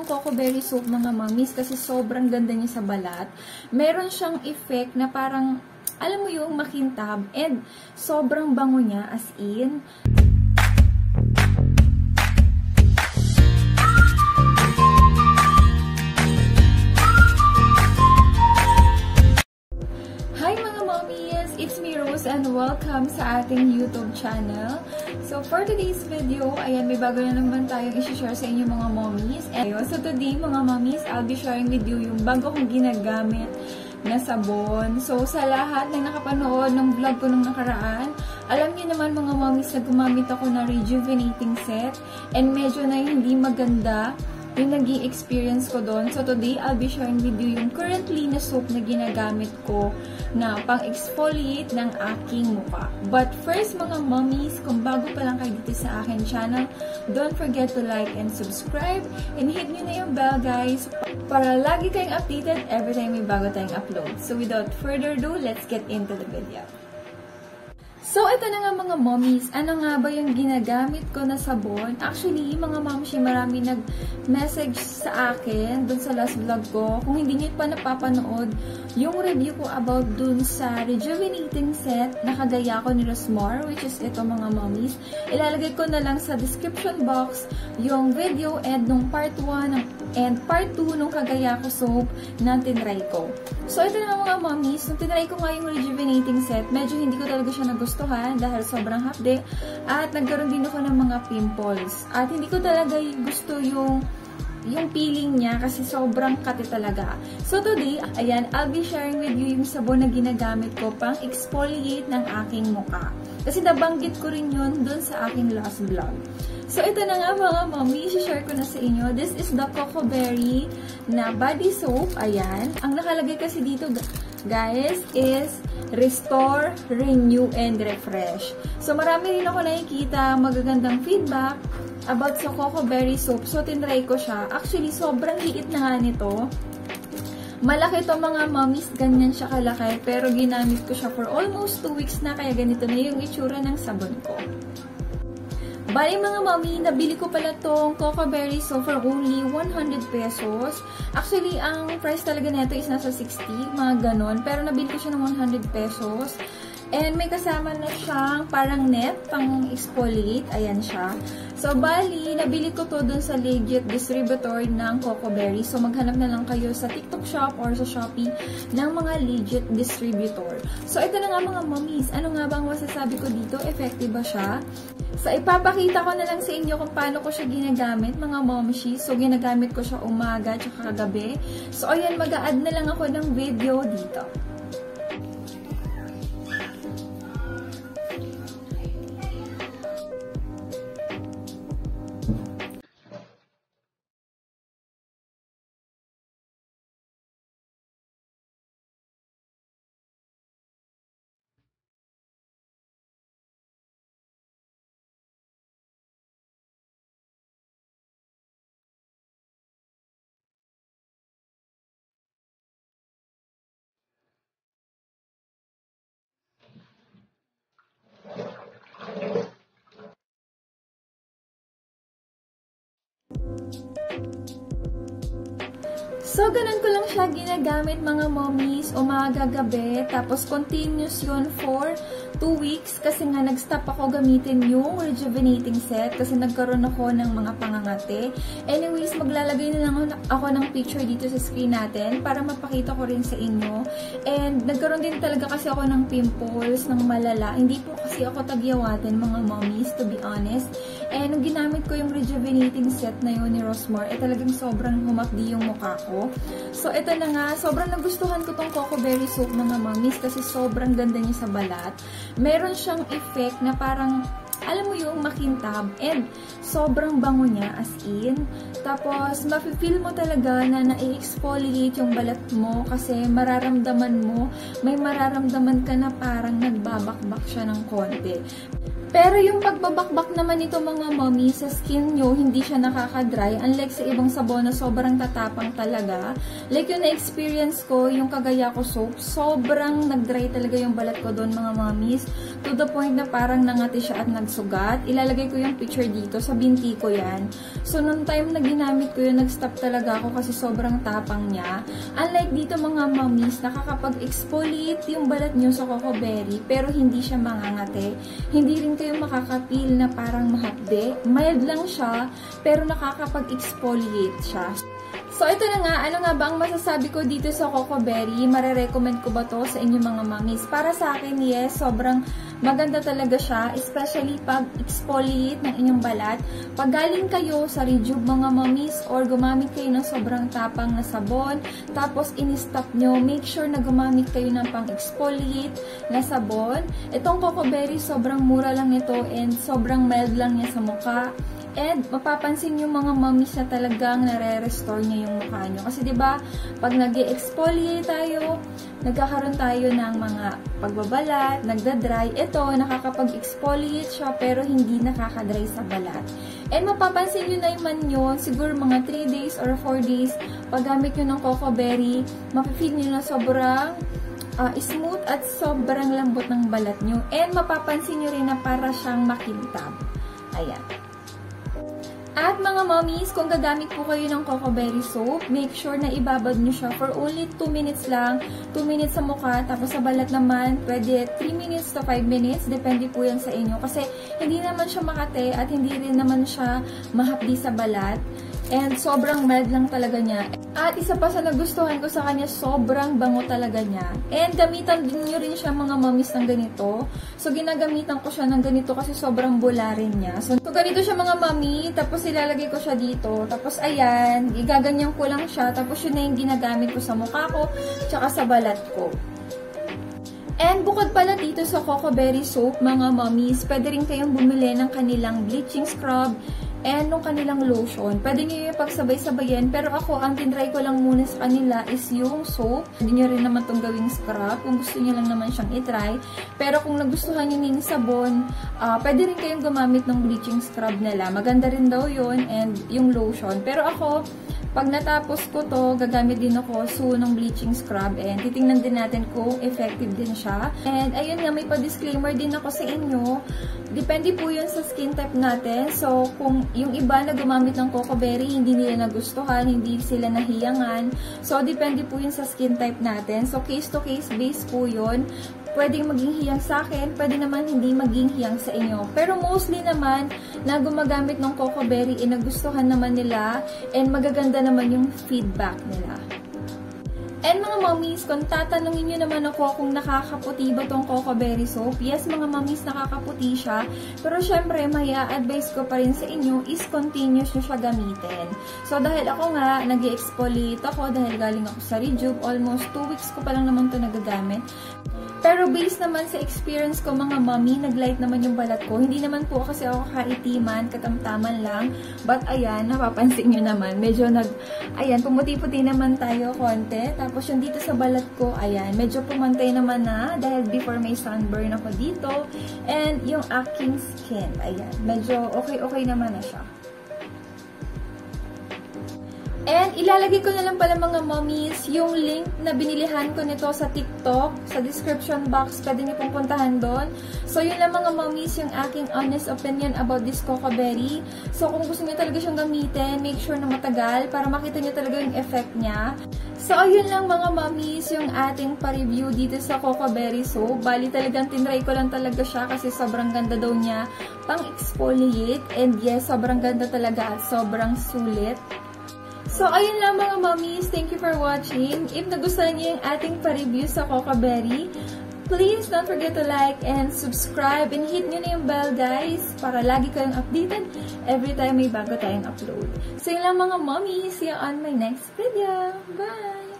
Coco Berry Soap mga mommies kasi sobrang ganda niya sa balat. Meron siyang effect na parang, alam mo yung makintab and sobrang bango niya as in. And welcome sa ating YouTube channel. So, for today's video, ayan, may bago na naman tayong i-share sa inyo mga mommies. So, today mga mommies, I'll be sharing with you yung bago kong ginagamit na sabon. So, sa lahat ng nakapanood ng vlog ko nung nakaraan, alam niyo naman mga mommies na gumamit ako na rejuvenating set and medyo na hindi maganda yung naging experience ko doon. So, today, I'll be sharing with you yung currently na soap na ginagamit ko na pang-exfoliate ng aking mukha. But first, mga mommies, kung bago pa lang kayo dito sa aking channel, don't forget to like and subscribe and hit nyo na yung bell, guys, para lagi kayong updated every time may bago tayong upload. So, without further ado, let's get into the video. So, ito na nga mga mommies, ano nga ba yung ginagamit ko na sabon? Actually, mga momshi, marami nag-message sa akin dun sa last vlog ko. Kung hindi nyo pa napapanood, yung review ko about dun sa rejuvenating set na kagaya ko ni Rosmar, which is ito mga mommies. Ilalagay ko na lang sa description box yung video and nung part 1 and part 2 nung kagaya ko soap na tinry ko. So, ito na mga mommies, nung tinry ko nga yung rejuvenating set, medyo hindi ko talaga siya nagustuhan dahil sobrang hapde at nagkaroon din ako ng mga pimples. At hindi ko talaga gusto yung peeling niya kasi sobrang kati talaga. So today, ayan, I'll be sharing with you yung sabon na ginagamit ko pang exfoliate ng aking mukha. Kasi nabanggit ko rin yun dun sa aking last vlog. So ito na nga mga mommy, i-share ko na sa inyo. This is the Coco Berry na body soap. Ayan. Ang nakalagay kasi dito, guys, is Restore, Renew, and Refresh. So marami rin ako nakikita magagandang feedback about sa Coco Berry soap. So tinry ko siya. Actually, sobrang liit na nga nito. Malaki to mga mommies, ganyan siya kalaki. Pero ginamit ko siya for almost 2 weeks na, kaya ganito na yung itsura ng sabon ko. Bali mga mommy, nabili ko pala tong Coco Berry soap for only 100 pesos. Actually, ang price talaga nito is nasa 60, mga ganon. Pero nabili ko siya ng 100 pesos. And may kasama na siyang parang net pang exfoliate. Ayan siya. So, bali, nabili ko to dun sa legit distributor ng Coco Berry. So, maghanap na lang kayo sa TikTok shop or sa Shopee ng mga legit distributor. So, ito na nga mga mommies. Ano nga bang masasabi ko dito? Effective ba siya? So, ipapakita ko na lang sa inyo kung paano ko siya ginagamit, mga momshi. So, ginagamit ko siya umaga at kagabi. So, ayan, mag-a-add na lang ako ng video dito. So, ganun ko lang siya ginagamit mga mommies, umaga, gabi, tapos continuous yun for 2 weeks kasi nga nag-stop ako gamitin yung rejuvenating set kasi nagkaroon ako ng mga pangangate. Anyways, maglalagay na lang ako ng picture dito sa screen natin para mapakita ko rin sa inyo. And nagkaroon din talaga kasi ako ng pimples, ng malala. Hindi po kasi ako tagyawatin mga mommies, to be honest. And nung ginamit ko yung rejuvenating set na yun ni Rosmar, talagang sobrang humapdi yung mukha ko. So, ito na nga, sobrang nagustuhan ko tong Coco Berry soap mga mommies kasi sobrang ganda niya sa balat. Meron siyang effect na parang, alam mo yung makintab and sobrang bango niya as in. Tapos, mafe-feel mo talaga na na-exfoliate yung balat mo kasi mararamdaman mo, may mararamdaman ka na parang nagbabakbak siya ng konti. Pero yung pagbabakbak naman nito mga mommy, sa skin nyo, hindi siya nakaka-dry. Unlike sa ibang sabon na sobrang tatapang talaga. Like yung na-experience ko, yung Kagaya Ko soap, sobrang nag-dry talaga yung balat ko doon mga mommies. To the point na parang nangati siya at nagsugat. Ilalagay ko yung picture dito, sa binti ko yan. So, nung time na ginamit ko yun, nag-stop talaga ako kasi sobrang tapang niya. Unlike dito mga mommies, nakakapag-exfoliate yung balat nyo sa Coco Berry, pero hindi siya mangangati. Hindi rin kayo makaka-feel na parang mahapde. Mild lang siya, pero nakakapag-exfoliate siya. So, ito na nga. Ano nga ba ang masasabi ko dito sa Coco Berry? Mare-recommend ko ba to sa inyo mga mommies? Para sa akin, yes, sobrang maganda talaga siya. Especially pag exfoliate ng inyong balat. Pag galing kayo sa Rejuve mga mommies or gumamit kayo ng sobrang tapang na sabon, tapos in-stop nyo, make sure na gumamit kayo ng pang-exfoliate na sabon. Itong Coco Berry, sobrang mura lang ito and sobrang mild lang niya sa mukha. And mapapansin yung mga mommies na talagang nare-restore niya yung mukha nyo. Kasi diba, pag nag-exfoliate tayo, nagkakaroon tayo ng mga pagbabalat, nagda-dry. Ito, nakakapag-exfoliate siya pero hindi nakaka-dry sa balat. And mapapansin nyo na naman yun, siguro mga 3 days or 4 days, paggamit nyo ng Coco Berry, mapifeel nyo na sobrang smooth at sobrang lambot ng balat nyo. And mapapansin nyo rin na para siyang makintab. Ayan. At mga mommies, kung gagamit po kayo ng Coco Berry soap, make sure na ibabad nyo siya for only 2 minutes lang. 2 minutes sa mukha, tapos sa balat naman, pwede 3 minutes to 5 minutes. Depende po yan sa inyo. Kasi hindi naman siya makate at hindi rin naman siya mahapdi sa balat. And sobrang mild lang talaga niya. At isa pa sa nagustuhan ko sa kanya, sobrang bango talaga niya. And gamitan din nyo rin siya mga mommies ng ganito. So ginagamitan ko siya ng ganito kasi sobrang bula rin niya. So ganito siya mga mommy, tapos ilalagay ko siya dito. Tapos ayan, igaganyan ko lang siya. Tapos yun na yung ginagamit ko sa mukha ko, tsaka sa balat ko. And bukod pala dito sa Coco Berry soap, mga mommies, pwede rin kayong bumili ng kanilang bleaching scrub and nung kanilang lotion. Pwede nyo yung pagsabay-sabayin, pero ako, ang tinry ko lang muna sa kanila is yung soap. Pwede nyo rin naman itong gawing scrub, kung gusto nyo lang naman siyang itry. Pero kung nagustuhan nyo yung sabon, pwede rin kayong gumamit ng bleaching scrub nila. Maganda rin daw yun, and yung lotion. Pero ako, pag natapos ko to, gagamit din ako ng bleaching scrub and titingnan din natin kung effective din siya. And ayun nga, may pa-disclaimer din ako sa inyo. Depende po yun sa skin type natin. So, kung yung iba na gumamit ng Coco Berry, hindi nila nagustuhan, hindi sila nahiyangan. So, depende po yun sa skin type natin. So, case-to-case base po yun. Pwedeng maging hiyang sa akin, pwede naman hindi maging hiyang sa inyo. Pero mostly naman, na gumagamit ng Coco Berry, nagustuhan naman nila, and magaganda naman yung feedback nila. And mga mommies, kung tatanungin nyo naman ako kung nakakaputi ba tong Coco Berry soap, yes mga mommies, nakakaputi siya. Pero syempre, may advice ko pa rin sa inyo is continuous nyo siya gamitin. So dahil ako nga, nag-exfoliate ako dahil galing ako sa Rejuve, almost 2 weeks ko pa lang naman to nagagamit. Pero based naman sa experience ko mga mommy, nag-light naman yung balat ko. Hindi naman po kasi ako kaitiman, katamtaman lang. But ayan, napapansin nyo naman, medyo ayan, pumuti-puti naman tayo konti. Tapos yung dito sa balat ko, ayan, medyo pumantay naman na dahil before may sunburn ako dito. And yung aking skin, ayan, medyo okay naman na siya. And ilalagay ko na lang pala mga mommies yung link na binilihan ko nito sa TikTok, sa description box. Pwede niyo pong puntahan doon. So yun lang mga mommies yung aking honest opinion about this Coco Berry. So kung gusto niyo talaga siyang gamitin, make sure na matagal para makita niyo talaga yung effect niya. So ayun lang mga mommies yung ating pa-review dito sa Coco Berry soap. Bali talagang tinry ko lang talaga siya kasi sobrang ganda daw niya pang-exfoliate. And yes, sobrang ganda talaga at sobrang sulit. So, ayun lang mga mommies. Thank you for watching. If nagustuhan niyo yung ating pa-review sa Coco Berry, please don't forget to like and subscribe and hit nyo na yung bell guys para lagi kayong updated every time may bago tayong upload. So, yun lang mga mommies. See you on my next video. Bye!